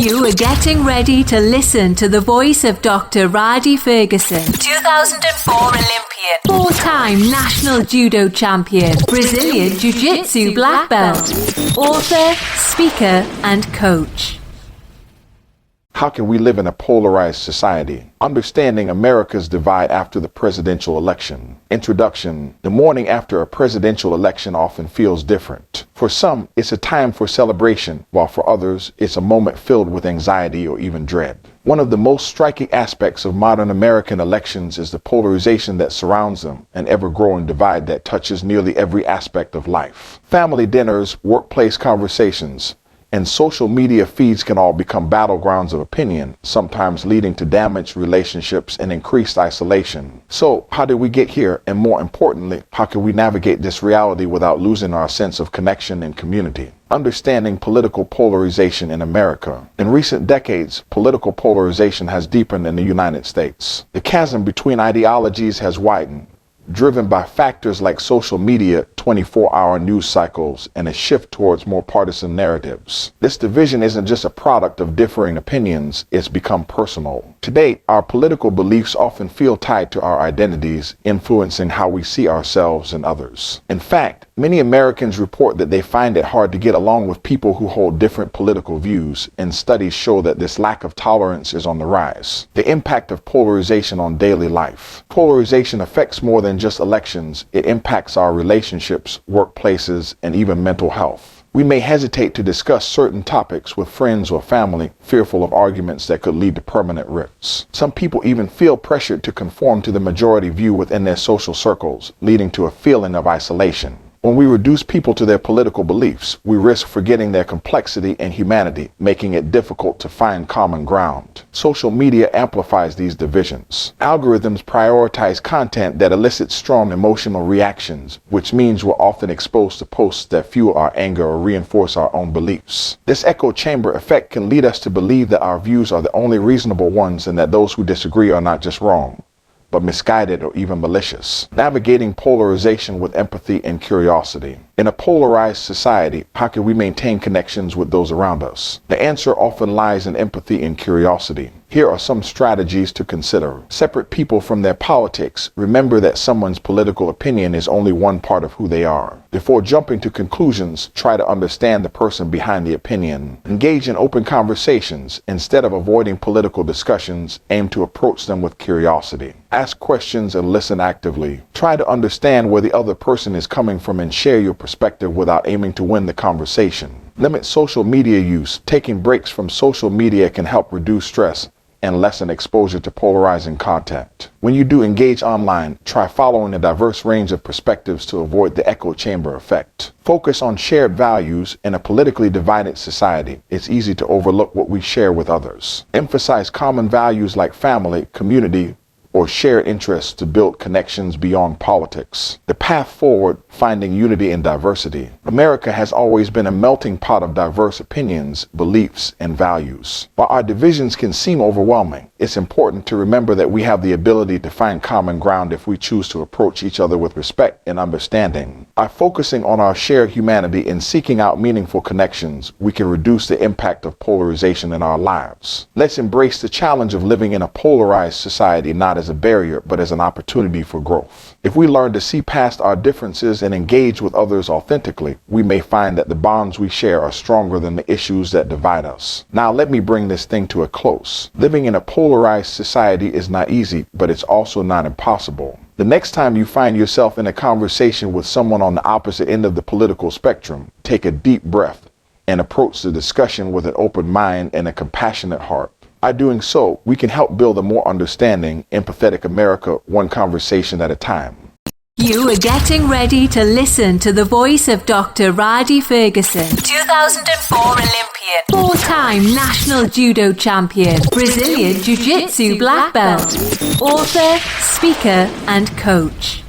You are getting ready to listen to the voice of Dr. Rhadi Ferguson, 2004 Olympian, four-time national judo champion, Brazilian Jiu-Jitsu black belt, author, speaker, and coach. How can we live in a polarized society? Understanding America's divide after the presidential election. Introduction. The morning after a presidential election often feels different. For some, it's a time for celebration, while for others, it's a moment filled with anxiety or even dread. One of the most striking aspects of modern American elections is the polarization that surrounds them, an ever-growing divide that touches nearly every aspect of life. Family dinners, workplace conversations, and social media feeds can all become battlegrounds of opinion, sometimes leading to damaged relationships and increased isolation. So, how did we get here? And more importantly, how can we navigate this reality without losing our sense of connection and community? Understanding political polarization in America. In recent decades, political polarization has deepened in the United States. The chasm between ideologies has widened, driven by factors like social media, 24-hour news cycles, and a shift towards more partisan narratives. This division isn't just a product of differing opinions, it's become personal. Today, our political beliefs often feel tied to our identities, influencing how we see ourselves and others. In fact, many Americans report that they find it hard to get along with people who hold different political views, and studies show that this lack of tolerance is on the rise. The impact of polarization on daily life. Polarization affects more than just elections. It impacts our relationships, workplaces, and even mental health. We may hesitate to discuss certain topics with friends or family, fearful of arguments that could lead to permanent rifts. Some people even feel pressured to conform to the majority view within their social circles, leading to a feeling of isolation. When we reduce people to their political beliefs, we risk forgetting their complexity and humanity, making it difficult to find common ground. Social media amplifies these divisions. Algorithms prioritize content that elicits strong emotional reactions, which means we're often exposed to posts that fuel our anger or reinforce our own beliefs. This echo chamber effect can lead us to believe that our views are the only reasonable ones and that those who disagree are not just wrong, but misguided or even malicious. Navigating polarization with empathy and curiosity. In a polarized society, how can we maintain connections with those around us? The answer often lies in empathy and curiosity. Here are some strategies to consider. Separate people from their politics. Remember that someone's political opinion is only one part of who they are. Before jumping to conclusions, try to understand the person behind the opinion. Engage in open conversations. Instead of avoiding political discussions, aim to approach them with curiosity. Ask questions and listen actively. Try to understand where the other person is coming from and share your perspective without aiming to win the conversation. Limit social media use. Taking breaks from social media can help reduce stress and lessen exposure to polarizing content. When you do engage online, try following a diverse range of perspectives to avoid the echo chamber effect. Focus on shared values. In a politically divided society, it's easy to overlook what we share with others. Emphasize common values like family, community, or shared interests to build connections beyond politics. The path forward, finding unity in diversity. America has always been a melting pot of diverse opinions, beliefs, and values. While our divisions can seem overwhelming, it's important to remember that we have the ability to find common ground if we choose to approach each other with respect and understanding. By focusing on our shared humanity and seeking out meaningful connections, we can reduce the impact of polarization in our lives. Let's embrace the challenge of living in a polarized society, not as a barrier, but as an opportunity for growth. If we learn to see past our differences and engage with others authentically, we may find that the bonds we share are stronger than the issues that divide us. Now let me bring this thing to a close. Living in a polarized society is not easy, but it's also not impossible. The next time you find yourself in a conversation with someone on the opposite end of the political spectrum, take a deep breath and approach the discussion with an open mind and a compassionate heart. By doing so, we can help build a more understanding, empathetic America, one conversation at a time. You are getting ready to listen to the voice of Dr. Rhadi Ferguson, 2004 Olympian, four-time national judo champion, Brazilian Jiu-Jitsu black belt, author, speaker, and coach.